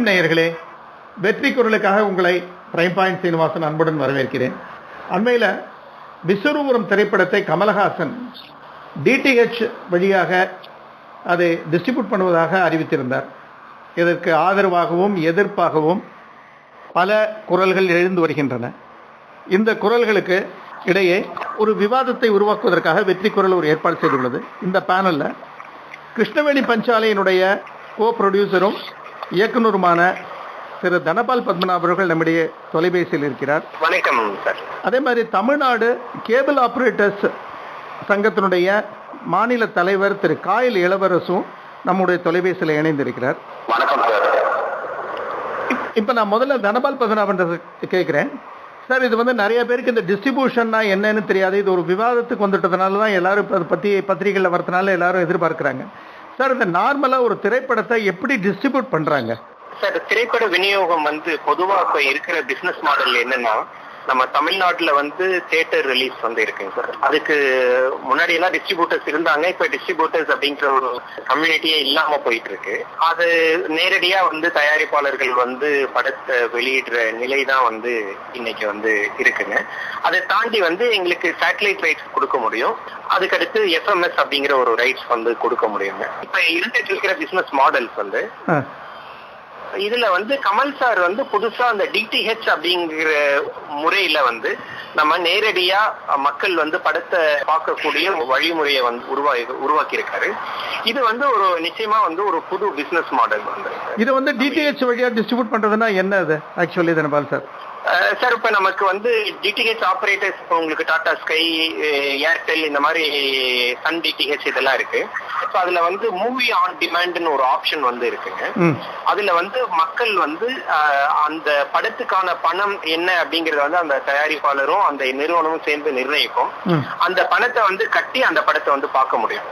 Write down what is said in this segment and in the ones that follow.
நேயர்களே, வெற்றி குரலுக்காக உங்களை பிரைம் பாயிண்ட் சீனிவாசன் அன்புடன் வரவேற்கிறேன். அண்மையில் விஸ்வரூபம் திரைப்படத்தை கமலஹாசன் டிடிஹெச் வழியாக அதை டிஸ்ட்ரிபியூட் பண்ணுவதாக அறிவித்திருந்தார். இதற்கு ஆதரவாகவும் எதிர்ப்பாகவும் பல குரல்கள் எழுந்து வருகின்றன. இந்த குரல்களுக்கு இடையே ஒரு விவாதத்தை உருவாக்குவதற்காக வெற்றி குரல் ஒரு ஏற்பாடு செய்துள்ளது. இந்த பேனலில் கிருஷ்ணவேணி பஞ்சாலையினுடைய கோ ப்ரொடியூசரும் இயக்குனருமான திரு தனபால் பத்மநாபன் அவர்கள் நம்முடைய தொலைபேசியில் இருக்கிறார். வணக்கம் சார். அதே மாதிரி தமிழ்நாடு கேபிள் ஆபரேட்டர்ஸ் சங்கத்தினுடைய மாநில தலைவர் திரு காயல் இளவரசும் நம்முடைய தொலைபேசியில் இணைந்திருக்கிறார். வணக்கம் சார். இப்போ நான் முதல்ல தனபால் பத்மநாபன் கேட்குறேன். சார், இது நிறைய பேருக்கு இந்த டிஸ்ட்ரிபியூஷன்னா என்னன்னு தெரியாது. இது ஒரு விவாதத்துக்கு வந்துட்டதுனால தான் எல்லாரும் அதை பற்றி பத்திரிகைகளில் வரதுனால எல்லாரும் எதிர்பார்க்குறாங்க. சார், இந்த நார்மலாக ஒரு திரைப்படத்தை எப்படி டிஸ்ட்ரிபியூட் பண்ணுறாங்க? சார், திரைப்பட விநியோகம் பொதுவாக இப்போ இருக்கிற பிஸ்னஸ் மாடல் என்னன்னா, நம்ம தமிழ்நாட்டில் தியேட்டர் ரிலீஸ் இருக்குங்க சார். அதுக்கு முன்னாடி எல்லாம் டிஸ்ட்ரிபியூட்டர்ஸ் இருந்தாங்க. இப்போ டிஸ்ட்ரிபியூட்டர்ஸ் அப்படிங்கிற ஒரு கம்யூனிட்டியே இல்லாம போயிட்டு இருக்கு. அது நேரடியா தயாரிப்பாளர்கள் படத்தை வெளியிடுற நிலை தான் இன்னைக்கு இருக்குங்க. அதை தாண்டி எங்களுக்கு சேட்டலைட் ரைட்ஸ் கொடுக்க முடியும். அதுக்கடுத்து எஃப்எம்எஸ் அப்படிங்கிற ஒரு ரைட்ஸ் கொடுக்க முடியுங்க. இப்ப இருந்துட்டு இருக்கிற பிசினஸ் மாடல்ஸ் இதுல கமல் சார் புதுசா அந்த டிடிஹெச் அப்படிங்கிற முறையில நம்ம நேரடியா மக்கள் படத்தை பார்க்கக்கூடிய வழிமுறையை உருவாக்கி இருக்காரு. இது ஒரு நிச்சயமா ஒரு புது பிசினஸ் மாடல். இது டிடிஹெச் வழியா டிஸ்ட்ரிபியூட் பண்றதுன்னா என்ன அது ஆக்சுவலி தனபால் சார்? சார், இப்ப நமக்கு டிடிஹெச் ஆபரேட்டர்ஸ் உங்களுக்கு டாடா ஸ்கை, ஏர்டெல், இந்த மாதிரி சன் டிடிஹெச் இதெல்லாம் இருக்கு. இப்போ அதுல மூவி ஆன் டிமாண்ட்னு ஒரு ஆப்ஷன் இருக்குங்க. அதுல மக்கள் அந்த படத்துக்கான பணம் என்ன அப்படிங்கறத அந்த தயாரிப்பாளரும் அந்த நிறுவனமும் சேர்ந்து நிர்ணயிக்கும். அந்த பணத்தை கட்டி அந்த படத்தை பார்க்க முடியும்.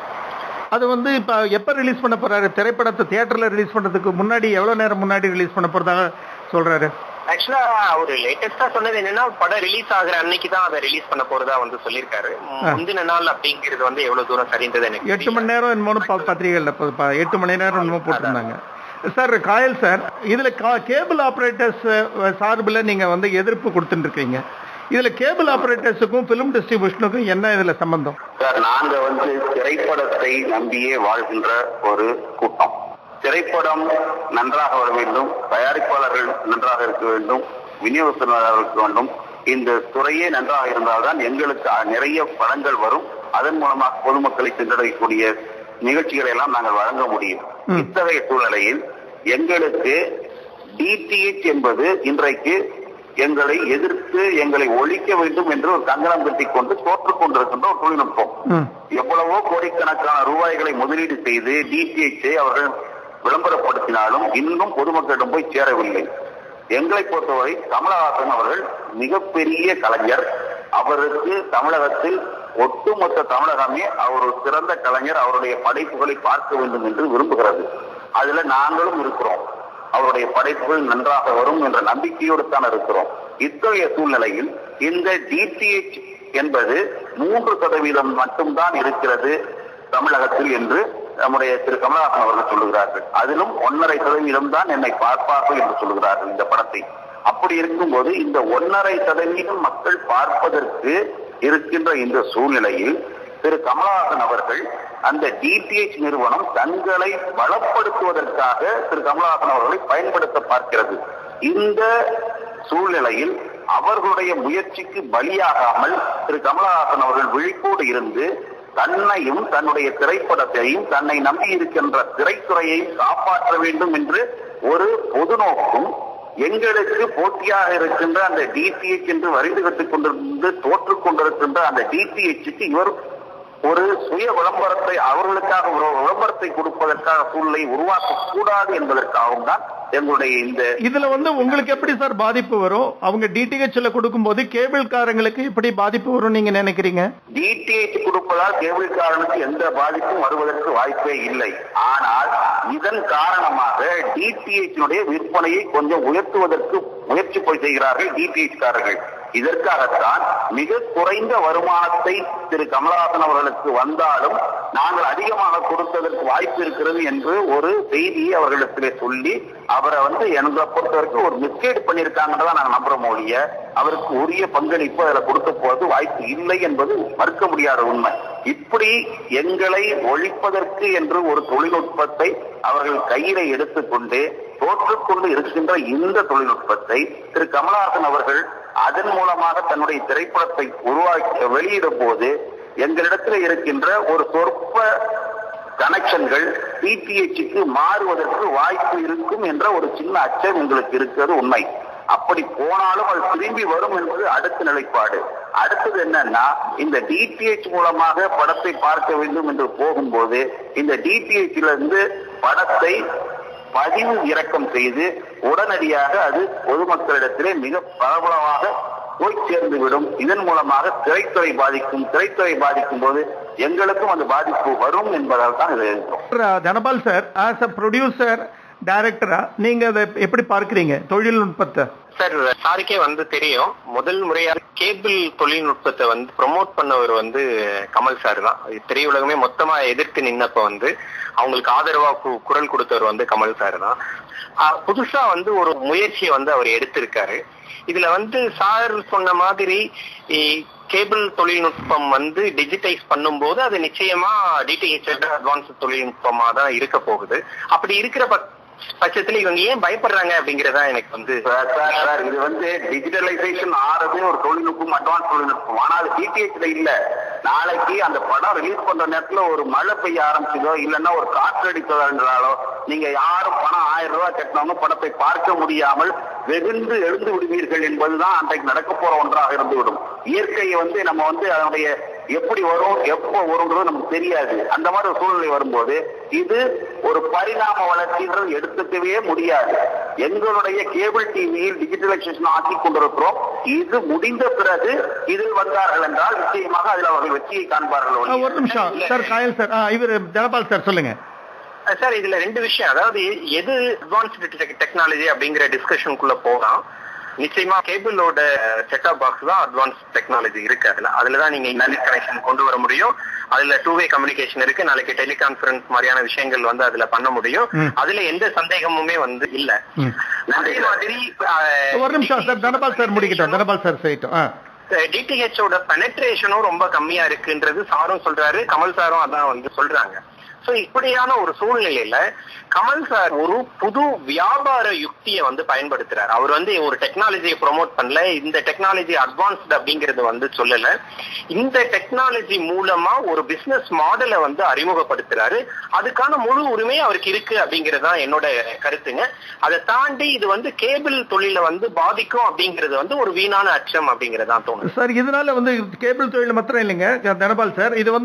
அது இப்ப எப்ப ரிலீஸ் பண்ண போறாரு? திரைப்படத்தை தியேட்டர்ல ரிலீஸ் பண்றதுக்கு முன்னாடி எவ்வளவு நேரம் முன்னாடி ரிலீஸ் பண்ண போறதாக சொல்றாரு? ஆக்சுவலா ஒரு லேட்டஸ்டா சொன்னது என்னன்னா, படம் ரிலீஸ் ஆகுற அன்னைக்கு தான் அதை ரிலீஸ் பண்ண போறதா சொல்லிருக்காரு. முந்தின நாள் அப்படிங்கிறது எவ்வளவு தூரம் சரிந்தது எனக்கு 8 மணி நேரம் என்னமோ பத்திரிகைகள்ல 8 மணி நேரம் என்னமோ போட்டிருந்தாங்க. சார், காயல் சார், இதுல கேபிள் ஆபரேட்டர்ஸ் சார்பில் நீங்க எதிர்ப்பு கொடுத்துட்டு இருக்கீங்க. இதுல கேபிள் ஆபரேட்டர்ஸுக்கும் பிலிம் டிஸ்ட்ரிபியூஷனுக்கும் என்ன இதுல சம்பந்தம்? சார், நாங்க திரைப்படத்தை நம்பியே வாழ்கின்ற ஒரு கூட்டம். திரைப்படம் நன்றாக வர வேண்டும், தயாரிப்பாளர்கள் நன்றாக இருக்க வேண்டும், விநியோகஸ்தர்கள் இருக்க வேண்டும். இந்த துறையே நன்றாக இருந்தால்தான் எங்களுக்கு நிறைய படங்கள் வரும். அதன் மூலமாக பொதுமக்களை சென்றடையக்கூடிய நிகழ்ச்சிகளை எல்லாம் நாங்கள் வழங்க முடியும். இத்தகைய சூழ்நிலையில் எங்களுக்கு டிடிஹெச் என்பது இன்றைக்கு எங்களை எதிர்த்து எங்களை ஒழிக்க வேண்டும் என்று ஒரு கங்கணம் கட்டிக் கொண்டு தோற்றுக் கொண்டிருக்கின்ற ஒரு தொழில்நுட்பம். எவ்வளவோ கோடிக்கணக்கான ரூபாய்களை முதலீடு செய்து டிடிஹெச்சை அவர்கள் விளம்பரப்படுத்தினாலும் இன்னும் பொதுமக்களிடம் போய் சேரவில்லை. எங்களை பொறுத்தவரை கமலஹாசன் அவர்கள் மிகப்பெரிய கலைஞர். அவருக்கு தமிழகத்தில் ஒட்டுமொத்த தமிழகமே அவர் ஒரு சிறந்த கலைஞர். அவருடைய படைப்புகளை பார்க்க வேண்டும் என்று விரும்புகிறது. அதுல நாங்களும் இருக்கிறோம். அவருடைய படைப்புகள் நன்றாக வரும் என்ற நம்பிக்கையோடு தான் இருக்கிறோம். இத்தகைய சூழ்நிலையில் இந்த டிடிஹெச் என்பது 3% மட்டும்தான் இருக்கிறது தமிழகத்தில் என்று நம்முடைய திரு கமலஹாசன் அவர்கள் சொல்லுகிறார்கள். அதிலும் 1.5% தான் என்னை பார்ப்பார்கள் என்று சொல்லுகிறார்கள் இந்த படத்தை. அப்படி இருக்கும்போது இந்த 1.5% மக்கள் பார்ப்பதற்கு இருக்கின்ற இந்த சூழ்நிலையில் திரு கமலஹாசன் அவர்கள் அந்த டிடிஹெச் நிறுவனம் தங்களை பலப்படுத்துவதற்காக திரு கமலஹாசன் அவர்களை பயன்படுத்த பார்க்கிறது. இந்த சூழ்நிலையில் அவர்களுடைய முயற்சிக்கு பலியாகாமல் திரு கமலஹாசன் அவர்கள் விழிப்போடு இருந்து தன்னையும் தன்னுடைய திரைப்படத்தையும் தன்னை நம்பி இருக்கின்ற திரைத்துறையையும் காப்பாற்ற வேண்டும் என்று ஒரு பொது நோக்கும், எங்களுக்கு போட்டியாக இருக்கின்ற அந்த டிடிஹெச் என்று வரிந்து கட்டுக் கொண்டிருந்து தோற்றுக் கொண்டிருக்கின்ற அந்த டிடிஹெச்சுக்கு இவர் ஒரு சுய விளம்பரத்தை அவர்களுக்காக ஒரு விளம்பரத்தை கொடுப்பதற்காக சூழ்நிலை உருவாக்க கூடாது என்பதற்காகவும் தான் எங்களுடைய இந்த இதுல உங்களுக்கு எப்படி சார் பாதிப்பு வரும்? அவங்க டிடிஹெச்ல கொடுக்கும் போது கேபிள்காரங்களுக்கு எப்படி பாதிப்பு வரும் நீங்க நினைக்கிறீங்க? டிடிஹெச் கொடுப்பதால் கேபிள்காரனுக்கு எந்த பாதிப்பும் வருவதற்கு வாய்ப்பே இல்லை. ஆனால் இதன் காரணமாக டிடிஹெச் விற்பனையை கொஞ்சம் உயர்த்துவதற்கு முயற்சி செய்கிறார்கள் டிடிஹெச் காரர்கள். இதற்காகத்தான் மிக குறைந்த வருமானத்தை திரு கமலஹாசன் அவர்களுக்கு வந்தாலும் நாங்கள் அதிகமாக கொடுத்ததற்கு வாய்ப்பு இருக்கிறது என்று ஒரு செய்தியை அவர்களிடத்திலே சொல்லி அவரை எங்களை பொறுத்தவரைக்கும் ஒரு மிஸ்கைடு பண்ணியிருக்காங்கன்றதான் நாங்கள் நம்புறோம் ஒழிய அவருக்கு உரிய பங்களிப்பு அதில் கொடுக்க போவது வாய்ப்பு இல்லை என்பது மறுக்க முடியாத உண்மை. இப்படி எங்களை ஒழிப்பதற்கு என்று ஒரு தொழில்நுட்பத்தை அவர்கள் கையில எடுத்துக்கொண்டு தோற்றுக்கொண்டு இருக்கின்ற இந்த தொழில்நுட்பத்தை திரு கமலஹாசன் அவர்கள் அதன் மூலமாக தன்னுடைய திரைப்படத்தை உருவாக்கி வெளியிடும் போது எங்களிடத்தில் இருக்கின்ற ஒரு சொற்ப கனெக்ஷன்கள் டிடிஹெச்சுக்கு மாறுவதற்கு வாய்ப்பு இருக்கும் என்ற ஒரு சின்ன அச்சம் எங்களுக்கு இருக்கிறது உண்மை. அப்படி போனாலும் அது திரும்பி வரும் என்பது அடுத்த நிலைப்பாடு. அடுத்தது என்னன்னா, இந்த டிடிஹெச் மூலமாக படத்தை பார்க்க வேண்டும் என்று போகும்போது இந்த டிடிஹெச்ல இருந்து படத்தை பதிவு இறக்கம் செய்து உடனடியாக அது பொதுமக்களிடத்திலே மிக பரவலாக போய் சேர்ந்துவிடும். இதன் மூலமாக திரைத்துறை பாதிக்கும் போது எங்களுக்கும் அந்த பாதிப்பு வரும் என்பதால் தான் இது. Dhanapal sir, as a producer டைரக்டரா நீங்க அதை எப்படி பார்க்கிறீங்க தொழில்நுட்பத்தை? சார், சாருக்கே தெரியும், முதல் முறையாக கேபிள் தொழில்நுட்பத்தை ப்ரொமோட் பண்ணவர் கமல் சார் தான். திரையுலகமே மொத்தமா எதிர்த்து நின்னப்ப அவங்களுக்கு ஆதரவா குரல் கொடுத்தவர் கமல் சார் தான். புதுசா ஒரு முயற்சியை அவர் எடுத்திருக்காரு. இதுல சார் சொன்ன மாதிரி கேபிள் தொழில்நுட்பம் டிஜிட்டைஸ் பண்ணும்போது அது நிச்சயமா டிடிஹெச் அட்வான்ஸ் தொழில்நுட்பமா தான் இருக்க போகுது. அப்படி இருக்கிற பட்சத்துல இவங்க ஏன் பயப்படுறாங்க அப்படிங்கறதா எனக்கு சார், இது டிஜிட்டலைசேஷன் ஆறது ஒரு தொழில்நுட்பம், அட்வான்ஸ் தொழில்நுட்பம். ஆனால் டிடிஹெச்ல இல்ல. நாளைக்கு அந்த படம் ரிலீஸ் பண்ற நேரத்துல ஒரு மழை பெய்ய ஆரம்பிச்சதோ இல்லைன்னா ஒரு காற்று அடித்ததோ என்றாலோ நீங்க யாரும் பணம் 1000 ரூபாய் கட்டினாலும் படத்தை பார்க்க முடியாமல் வெகுண்டு எழுந்து விடுவீர்கள் என்பதுதான் அன்றைக்கு நடக்க போற ஒன்றாக இருந்துவிடும். இயற்கையை நம்ம அதனுடைய எப்படி வரும் எப்போ வரும்ன்றது நமக்கு தெரியாது. அந்த மாதிரி ஒரு சூழ்நிலை வரும்போது இது ஒரு பரிணாம வளர்ச்சின்றது எடுத்துக்கவே முடியாது. எங்களுடைய கேபிள் டிவியில் டிஜிட்டலைசேஷன் ஆக்கி கொண்டிருக்கிறோம். இது முடிந்த பிறகு இதில் வந்தார்கள் என்றால் நிச்சயமாக அதில் அவர்கள் வெற்றியை காண்பார்கள். ஒரு நிமிஷம் சார், காயல் சார், இவர் தனபால் சார் சொல்லுங்க சார். இதுல 2 விஷயம், அதாவது எது அட்வான்ஸ்டு டெக்னாலஜி அப்படிங்கிற டிஸ்கஷனுக்குள்ள போகலாம். நிச்சயமா கேபிளோட செட்டாப் பாக்ஸ் தான் அட்வான்ஸ் டெக்னாலஜி இருக்கு. அதுலதான் நீங்க இன்டர்நெட் கனெக்ஷன் கொண்டு வர முடியும். அதுல 2-வே கம்யூனிகேஷன் இருக்கு. நாளைக்கு டெலிகான்ஃபரன்ஸ் மாதிரியான விஷயங்கள் அதுல பண்ண முடியும். அதுல எந்த சந்தேகமுமே இல்ல. அதே மாதிரி ஒரு நிமிஷம் சார், தனபால் சார் முடிக்கிட்டோம். தனபால் சார் சரிட்டோம். டிடிஹெச்சோட பெனட்ரேஷனும் ரொம்ப கம்மியா இருக்குன்றது சாரும் சொல்றாரு, கமல் சாரும் அதான் சொல்றாங்க. சோ இப்படியான ஒரு சூழ்நிலையில கமல் சார் ஒரு புது வியாபார யுக்தியை பயன்படுத்துறாரு. அவர் ஒரு டெக்னாலஜியை ப்ரொமோட் பண்ணல, இந்த டெக்னாலஜி அட்வான்ஸ்ட் அப்படிங்கறது சொல்லல. இந்த டெக்னாலஜி மூலமா ஒரு பிசினஸ் மாடலை அறிமுகப்படுத்துறாரு. அதுக்கான முழு உரிமை அவருக்கு இருக்கு அப்படிங்கறதுதான் என்னோட கருத்துங்க. அதை தாண்டி இது கேபிள் தொழில பாதிக்கும் அப்படிங்கிறது ஒரு வீணான அச்சம் அப்படிங்கறதான் தோணுது சார். இதனால கேபிள் தொழில் மாத்திரம் இல்லைங்க தனபால் சார், இது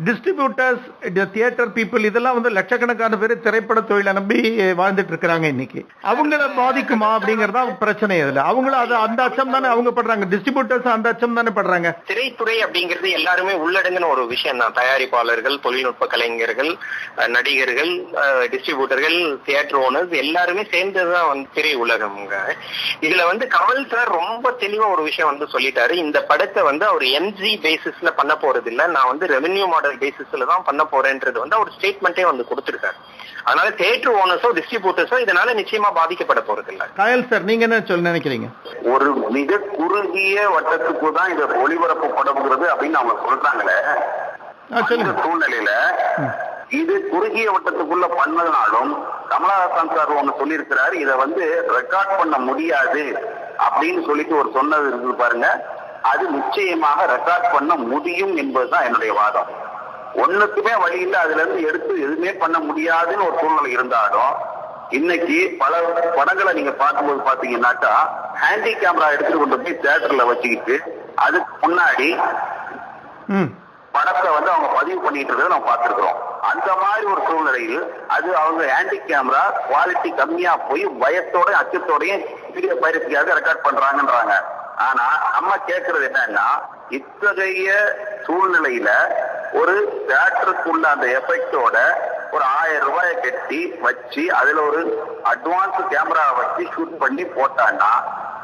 டிஸ்ட்ரிபியூட்டர்ஸ், தியேட்டர் பீப்புள், இதெல்லாம் லட்சக்கணக்கான பேர் திரைப்பட தொழிலை நம்பி வாழ்ந்துட்டு இருக்கிறாங்க. இன்னைக்கு அவங்கள பாதிக்குமா அப்படிங்கறதா பிரச்சனை. இதுல அவங்களும் அந்த அச்சம் தானே அவங்க படுறாங்க, டிஸ்ட்ரிபியூட்டர்ஸ் அந்த அச்சம் தானே படுறாங்க. திரைத்துறை அப்படிங்கிறது எல்லாருமே உள்ளடங்கின ஒரு விஷயம் தான். தயாரிப்பாளர்கள், தொழில்நுட்ப கலைஞர்கள், நடிகர்கள், டிஸ்ட்ரிபியூட்டர்கள், தியேட்டர் ஓனர்ஸ் எல்லாருமே சேர்ந்ததுதான் திரை உலகம்ங்க. இதுல கமல் சார் ரொம்ப தெளிவா ஒரு விஷயம் சொல்லிட்டாரு. இந்த படத்தை அவர் என்ஜி பேசிஸ்ல பண்ண போறது இல்ல, நான் ரெவென்யூ மாடல் பேசிஸ்ல தான் பண்ண போறேன்றது ஒரு ஸ்டேட்மெண்டே கொடுத்திருக்காரு. அதனால தியேட்டர் ஓனர்ஸோ டிஸ்ட்ரிபியூட்டர்ஸோ இதனால நிச்சயமா பாதிக்கப்பட போறது இல்ல. காயல் சார், நீங்க என்ன சொல்ல நினைக்கிறீங்க? ஒரு மிக குறுகிய வட்டத்துக்கு தான் இதை ஒளிபரப்பப்படுகிறது அப்படின்னு அவங்க சொல்றாங்களே. சூழ்நிலையில இது குறுகிய வட்டத்துக்குள்ள பண்ணதுனாலும் கமலஹாசன் சார் ஒண்ணு சொல்லியிருக்கிறாரு, இதை ரெக்கார்ட் பண்ண முடியாது அப்படின்னு சொல்லிட்டு ஒரு சொன்னது இருக்கு பாருங்க. அது நிச்சயமாக ரெக்கார்ட் பண்ண முடியும் என்பதுதான் என்னுடைய வாதம். ஒண்ணுக்குமே வழி இல்லை, அதுல இருந்து எடுத்து எதுவுமே பண்ண முடியாதுன்னு ஒரு சூழ்நிலை இருந்தாலும் இன்னைக்கு பல படங்களை நீங்க பார்க்கும்போது பாத்தீங்கன்னாக்கா ஹேண்டி கேமரா எடுத்துட்டு கொண்டு போய் தியேட்டர்ல வச்சுக்கிட்டு அதுக்கு முன்னாடி படத்தை அவங்க பதிவு பண்ணிட்டு இருக்கிறத நம்ம பார்த்திருக்கிறோம். அந்த மாதிரி ஒரு சூழ்நிலையில் அது அவங்க ஹேண்டி கேமரா குவாலிட்டி கம்மியா போய் பயத்தோட அச்சத்தோடையும் வீடியோ பயிற்சியாக ரெக்கார்ட் பண்றாங்கன்றாங்க. ஆனா நம்ம கேட்கறது என்னன்னா, இத்தகைய சூழ்நிலையில ஒரு தியேட்டருக்குள்ள அந்த எஃபெக்டோட ஒரு 1000 ரூபாயை கட்டி வச்சு அதுல ஒரு அட்வான்ஸ் கேமரா வச்சு ஷூட் பண்ணி போட்டான்னா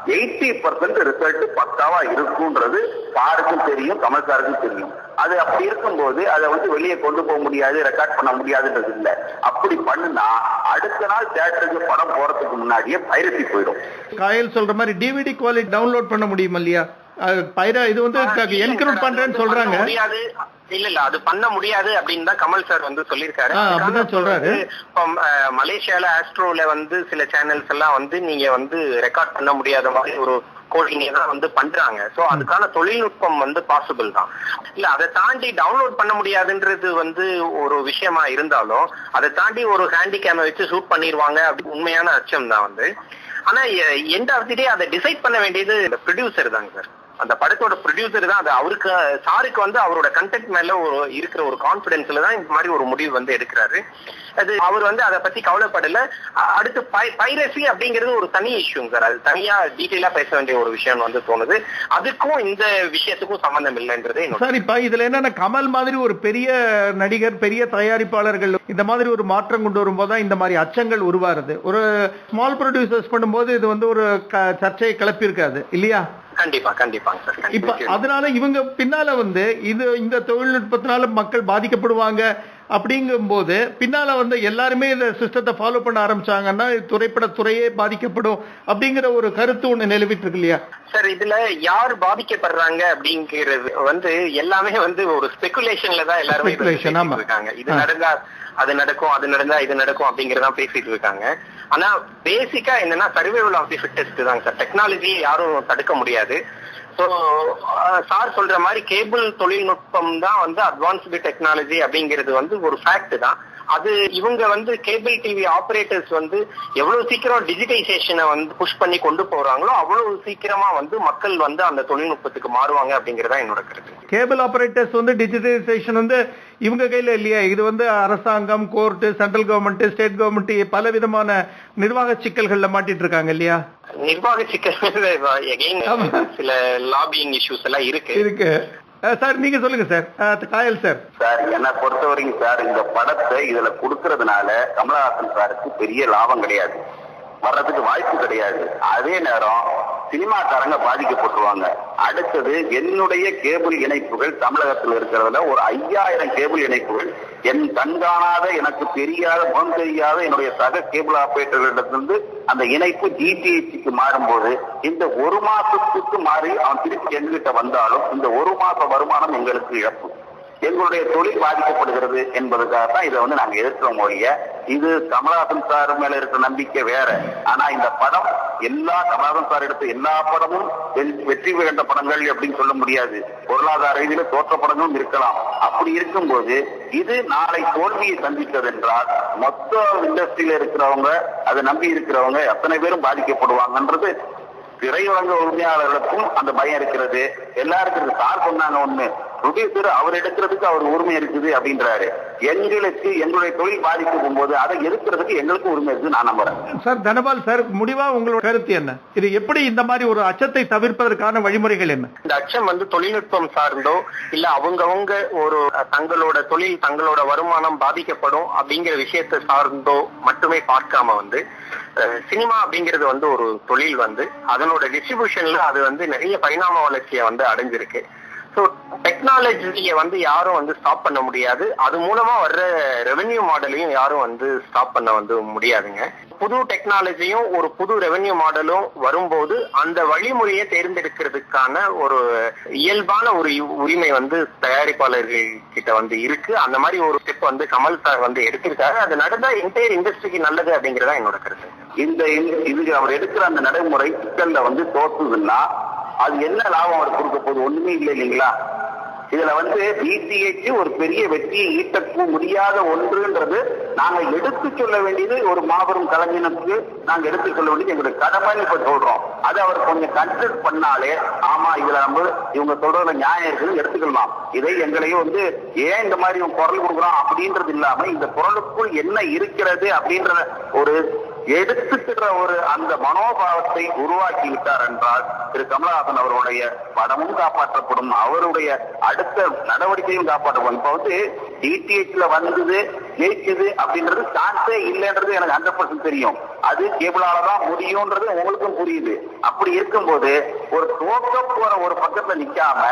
80% ரிசல்ட் பக்காவா இருக்கும்ன்றது சாருக்கும் தெரியும், கமல் சாருக்கும் தெரியும். அது அப்படி இருக்கும்போது அதை வந்து வெளியே கொண்டு போக முடியாது, ரெக்கார்ட் பண்ண முடியாதுன்றது இல்லை. அப்படி பண்ணுனா அடுத்த நாள் தியேட்டருக்கு படம் போறதுக்கு முன்னாடியே பைரசி போயிடும். காயல் சொல்ற மாதிரி டிவிடி குவாலிட்டி டவுன்லோட் பண்ண முடியும் இல்லையா? இது வந்து என்கிரிப்ட் பண்றேன்னு சொல்றாங்க. இல்ல அது பண்ண முடியாது அப்படின்னு தான் கமல் சார் வந்து சொல்லியிருக்காரு. அப்படிதான் சொல்றாரு. மலேசியால ஆஸ்ட்ரோல வந்து சில சேனல்ஸ் எல்லாம் வந்து நீங்க வந்து ரெக்கார்ட் பண்ண முடியாத மாதிரி ஒரு கோடிங் தான் வந்து பண்றாங்க. சோ அதுக்கான தொழில்நுட்பம் வந்து பாசிபிள் தான். இல்ல அதை தாண்டி டவுன்லோட் பண்ண முடியாதுன்றது வந்து ஒரு விஷயமா இருந்தாலும் அதை தாண்டி ஒரு ஹேண்டிகேமை வச்சு ஷூட் பண்ணிடுவாங்க அப்படி உண்மையான அச்சம் தான் வந்து. ஆனா எண்ட் ஆஃப் தி டே அதை டிசைட் பண்ண வேண்டியது ப்ரொடியூசர் தாங்க சார். அந்த படத்தோட ப்ரொடியூசர் தான். அது அவருக்கு சாருக்கு வந்து அவரோட கண்டென்ட் மேல இருக்கிற ஒரு கான்பிடன்ஸ்ல தான் இந்த மாதிரி ஒரு முடிவு வந்து எடுக்கிறாரு. அது அவர் வந்து அதை பத்தி கவலைப்படல. அடுத்து பைரசி அப்படிங்கிறது ஒரு தனி இஷ்யூங்க சார். அது தனியா டீட்டெயிலா பேச வேண்டிய ஒரு விஷயம் வந்து தோணுது. அதுக்கும் இந்த விஷயத்துக்கும் சம்பந்தம் இல்லைன்றது சார். இப்ப இதுல என்னன்னா கமல் மாதிரி ஒரு பெரிய நடிகர், பெரிய தயாரிப்பாளர்கள் இந்த மாதிரி ஒரு மாற்றம் கொண்டு வரும்போதுதான் இந்த மாதிரி அச்சங்கள் உருவாருது. ஒரு ஸ்மால் ப்ரொடியூசர்ஸ் பண்ணும்போது இது வந்து ஒரு சர்ச்சையை கிளப்பி இருக்காது இல்லையா? கண்டிப்பா கண்டிப்பாங்க சார். இப்ப அதனால இவங்க பின்னால வந்து இந்த தொழில்நுட்பத்தினால மக்கள் பாதிக்கப்படுவாங்க அப்படிங்கும் போது பின்னால வந்து எல்லாருமே இந்த சிஸ்டத்தை ஃபாலோ பண்ண ஆரம்பிச்சாங்கன்னா திரைப்படத்துறையே பாதிக்கப்படும் அப்படிங்கிற ஒரு கருத்து ஒண்ணு நிலவிட்டு இருக்கு இல்லையா சார்? இதுல யார் பாதிக்கப்படுறாங்க அப்படிங்கிறது வந்து எல்லாமே வந்து ஒரு ஸ்பெகுலேஷன்ல தான் எல்லாருமே இருக்காங்க. இது நடந்தா அது நடக்கும், அது நடந்தா இது நடக்கும் அப்படிங்கறதான் பேசிட்டு இருக்காங்க. ஆனா பேசிக்கா என்னன்னா சர்வைவல் ஆஃப் தி ஃபிட்டஸ்ட் தாங்க சார். டெக்னாலஜி யாரும் தடுக்க முடியாது. ஸோ சார் சொல்ற மாதிரி கேபிள் தொழில்நுட்பம் தான் வந்து அட்வான்ஸ்டு டெக்னாலஜி அப்படிங்கிறது வந்து ஒரு ஃபேக்ட் தான். அது இவங்க வந்து கேபிள் டிவி ஆபரேட்டர்ஸ் வந்து எவ்வளவு சீக்கிரம் டிஜிட்டைசேஷனை வந்து புஷ் பண்ணி கொண்டு போறாங்களோ அவ்வளவு சீக்கிரமா வந்து மக்கள் வந்து அந்த தொழில்நுட்பத்துக்கு மாறுவாங்க அப்படிங்கறதா என்னோட கருத்து. கேபிள் ஆபரேட்டர்ஸ் வந்து டிஜிட்டைசேஷன் வந்து இவங்க கையில இல்லையா? இது வந்து அரசாங்கம், court, central government, state government பல விதமான நிர்வாக சிக்கல்கள்ல மாட்டிட்டு இருக்காங்க இல்லையா? நிர்வாக சிக்கல் சில லாபியிங் இஷ்யூஸ் எல்லாம் இருக்கு. சார் நீங்க சொல்லுங்க சார். காயல் சார். சார் என்ன பொறுத்த வரைக்கும் சார் இந்த படத்தை இதுல கொடுக்கறதுனால கமலஹாசன் சாருக்கு பெரிய லாபம் கிடையாது, வர்றதுக்கு வாய்ப்பு கிடையாது. அதே நேரம் சினிமாக்காரங்க பாதிக்கப்பட்டுருவாங்க. அடுத்தது என்னுடைய கேபிள் இணைப்புகள் தமிழகத்தில் இருக்கிறதுல ஒரு 5000 கேபிள் இணைப்புகள் என் கண்காணாத, எனக்கு தெரியாத, முகம் தெரியாத என்னுடைய சக கேபிள் ஆபரேட்டர்களிடத்திலிருந்து அந்த இணைப்பு டிடிஹெச்சுக்கு மாறும்போது இந்த ஒரு மாசத்துக்கு மாறி அவன் திருப்பி எங்ககிட்ட வந்தாலும் இந்த ஒரு மாச வருமானம் எங்களுக்கு இழப்பு. எங்களுடைய தொழில் பாதிக்கப்படுகிறது என்பதுக்காக தான் இதை வந்து நாங்க எதிர்க்கிறோம் ஒழிய இது கமலஹாசன் சார் மேல இருக்கிற நம்பிக்கை வேற. ஆனா இந்த படம் கமலஹாசன் சார் எடுத்த எல்லா படமும் வெற்றி பெற்ற படங்கள் அப்படின்னு சொல்ல முடியாது. பொருளாதார ரீதியில தோற்ற படங்களும் இருக்கலாம். அப்படி இருக்கும்போது இது நாளை தோல்வியை சந்தித்தது என்றால் மொத்த இண்டஸ்ட்ரியில இருக்கிறவங்க, அதை நம்பி இருக்கிறவங்க அத்தனை பேரும் பாதிக்கப்படுவாங்கன்றது திரையுலக உரிமையாளர்களுக்கும் அந்த பயம் இருக்கிறது. எல்லாருக்கும் சார் சொன்னாங்க ஒண்ணு, ப்ரொடியூசர் அவர் எடுக்கிறதுக்கு அவர் உரிமை இருக்குது அப்படின்றாரு. எங்களுடைய தொழில் பாதிக்கும் போது அதை எதிர்க்கிறதுக்கு எங்களுக்கு உரிமை இருக்கு நான் நம்புறேன். சார் தனபால் சார், முடிவா உங்களோட கருத்து என்ன? இது எப்படி இந்த மாதிரி ஒரு அச்சத்தை தவிர்ப்பதற்கான வழிமுறைகள் என்ன? இந்த அச்சம் வந்து தொழில்நுட்பம் சார்ந்தோ இல்ல அவங்கவங்க ஒரு தங்களோட தொழில், தங்களோட வருமானம் பாதிக்கப்படும் அப்படிங்கிற விஷயத்தை சார்ந்தோ மட்டுமே பார்க்காம வந்து சினிமா அப்படிங்கிறது வந்து ஒரு தொழில் வந்து அதனோட டிஸ்ட்ரிபியூஷன்ல அது வந்து நிறைய பரிணாம வளர்ச்சியை வந்து அடைஞ்சிருக்கு. ஸோ டெக்னாலஜியை வந்து யாரும் வந்து ஸ்டாப் பண்ண முடியாது. அது மூலமா வர்ற ரெவென்யூ மாடலையும் யாரும் வந்து ஸ்டாப் பண்ண வந்து முடியாதுங்க. புது டெக்னாலஜியும் ஒரு புது ரெவென்யூ மாடலும் வரும்போது அந்த வழிமுறையை தேர்ந்தெடுக்கிறதுக்கான ஒரு இயல்பான ஒரு உரிமை வந்து தயாரிப்பாளர்கள் கிட்ட வந்து இருக்கு. அந்த மாதிரி ஒரு ஸ்டெப் வந்து கமல் சார் வந்து எடுத்திருக்காரு. அது நடந்தா என்டையர் இண்டஸ்ட்ரிக்கு நல்லது அப்படிங்கறதா என்னோட கருத்து. இது அவர் எடுக்கிற அந்த நடைமுறை சிக்கல்ல வந்து தோற்றுதுன்னா அது என்ன லாபம் அவர் கொடுக்க போகுது? ஒண்ணுமே இல்லை இல்லைங்களா? இதுல வந்து டிடிஹெச் ஒரு பெரிய வெற்றியை ஈட்டக்க முடியாத ஒன்றுன்றது நாங்க எடுத்து சொல்ல வேண்டியது, ஒரு மாபெரும் கலைஞனுக்கு நாங்க எடுத்து சொல்ல வேண்டியது எங்களுடைய கடமைன்னு இப்ப சொல்றோம். அதை அவர் கொஞ்சம் கன்சிடர் பண்ணாலே ஆமா இதுல நம்ம இவங்க சொல்றதுல நியாயம் இருக்குன்னு எடுத்துக்கலாம். இதை எங்களையும் வந்து ஏன் இந்த மாதிரி குரல் கொடுக்குறோம் அப்படின்றது இல்லாம இந்த குரலுக்குள் என்ன இருக்கிறது அப்படின்ற ஒரு எடுத்துக்கிற ஒரு அந்த மனோபாவத்தை உருவாக்கி விட்டார் என்றால் திரு கமலஹாசன் அவருடைய படமும் காப்பாற்றப்படும், அவருடைய அடுத்த நடவடிக்கையும் காப்பாற்றப்படும். இப்ப வந்து டிடிஹெச்ல வந்தது ஜெயிச்சது அப்படின்றது சான்ஸே இல்லைன்றது எனக்கு 100% தெரியும். அது கேபிளால தான் முடியும்ன்றது உங்களுக்கும் புரியுது. அப்படி இருக்கும்போது ஒரு துவக்க போற ஒரு பக்கத்துல நிக்காம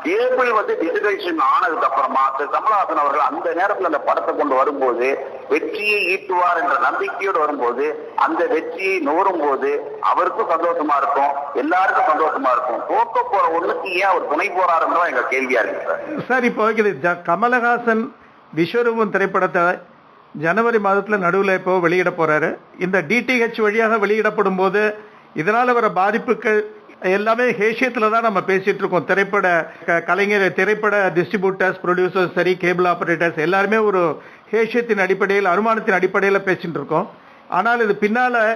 கேபிள் வந்து டிஜிட்டலைசேஷன் ஆனதுக்கு அப்புறமா கமலஹாசன் அவர்கள் அந்த நேரத்தில் அந்த படத்தை கொண்டு வரும்போது வெற்றியை ஈட்டுவார் என்ற நம்பிக்கையோடு வரும்போது அந்த வெற்றியை நோரும் போது அவருக்கும் சந்தோஷமா இருக்கும், எல்லாருக்கும் சந்தோஷமா இருக்கும். துவக்க போற ஒண்ணுக்கு ஏன் அவர் துணை போறாருன்றதான் எங்க கேள்வியா இருக்கு சார். சார், இப்போ கமலஹாசன் விஸ்வரூபம் திரைப்படத்தை ஜனவரி மாதத்துல நடுவில் இப்போ வெளியிட போறாரு. இந்த டிடிஹெச் வழியாக வெளியிடப்படும் போது இதனால வர பாதிப்புகள் எல்லாமே ஹேஷியத்துல தான் நம்ம பேசிட்டு இருக்கோம். திரைப்பட கலைஞர், திரைப்பட டிஸ்ட்ரிபியூட்டர்ஸ், ப்ரொடியூசர்ஸ் சரி, கேபிள் ஆபரேட்டர்ஸ் எல்லாருமே ஒரு ஹேஷியத்தின் அடிப்படையில், அனுமானத்தின் அடிப்படையில் பேசிட்டு இருக்கோம். ஆனால் இது பின்னால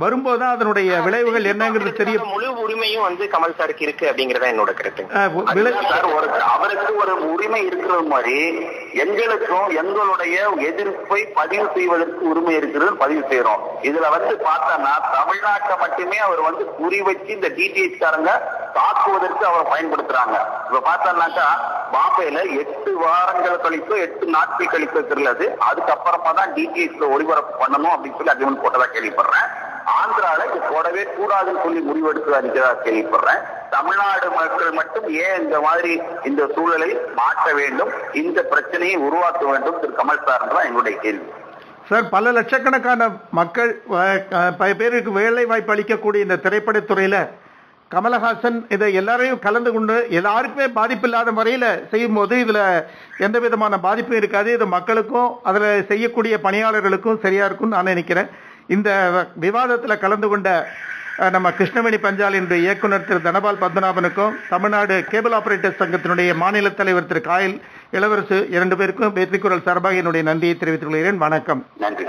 வரும்போதுதான் அதனுடைய விளைவுகள் என்னங்கிறது தெரியும். முழு உரிமையும் வந்து கமல் சாருக்கு இருக்கு அப்படிங்கறத என்னோட கருத்து. அவருக்கு ஒரு உரிமை இருக்கிறது மாதிரி எங்களுக்கும் எங்களுடைய எதிர்ப்பை பதிவு செய்வதற்கு உரிமை இருக்கிறது, பதிவு செய்யறோம். இதுல வந்து பார்த்தோம்னா தமிழ்நாட்டை மட்டுமே அவர் வந்து குறி வச்சு இந்த டிடிஎச் காரங்க தாக்குவதற்கு அவர் பயன்படுத்துறாங்க. இப்ப பார்த்தோம்னாக்கா பாம்பேல 8 வாரங்கள் கழிப்பு 8 நாட்கள் கழிப்பு இருக்கிறது. அதுக்கப்புறமா தான் டிடிஎச்ல ஒளிபரப்பு பண்ணணும் அப்படின்னு சொல்லி அக்ரிமெண்ட் போட்டதா கேள்விப்படுறேன். ஆந்திரால இது போடவே கூடாதுன்னு சொல்லி முடிவெடுத்து அடிக்கிறதா கேள்விப்படுறேன். தமிழ்நாடு மக்கள் மட்டும் ஏன் இந்த மாதிரி இந்த சூழலை மாற்ற வேண்டும், இந்த பிரச்சனையை உருவாக்க வேண்டும் திரு கமல் சார் தான் என்னுடைய கேள்வி. சார், பல லட்சக்கணக்கான மக்கள் பேருக்கு வேலை வாய்ப்பு அளிக்கக்கூடிய இந்த திரைப்படத்துறையில கமலஹாசன் இதை எல்லாரையும் கலந்து கொண்டு எல்லாருக்குமே பாதிப்பு இல்லாத முறையில் செய்யும் போது இதுல எந்த விதமான பாதிப்பும் இருக்காது. இது மக்களுக்கும் அதுல செய்யக்கூடிய பணியாளர்களுக்கும் சரியா இருக்கும்னு நான் நினைக்கிறேன். இந்த விவாதத்தில் கலந்து கொண்ட நம்ம கிருஷ்ணவேணி பஞ்சாலினுடைய இயக்குனர் திரு தனபால் பத்மநாபனுக்கும், தமிழ்நாடு கேபிள் ஆபரேட்டர் சங்கத்தினுடைய மாநில தலைவர் திரு காயல் இளவரசு 2 பேருக்கும் வெற்றி குரல் சார்பாக என்னுடைய நன்றியை தெரிவித்துக் கொள்கிறேன். வணக்கம். நன்றி.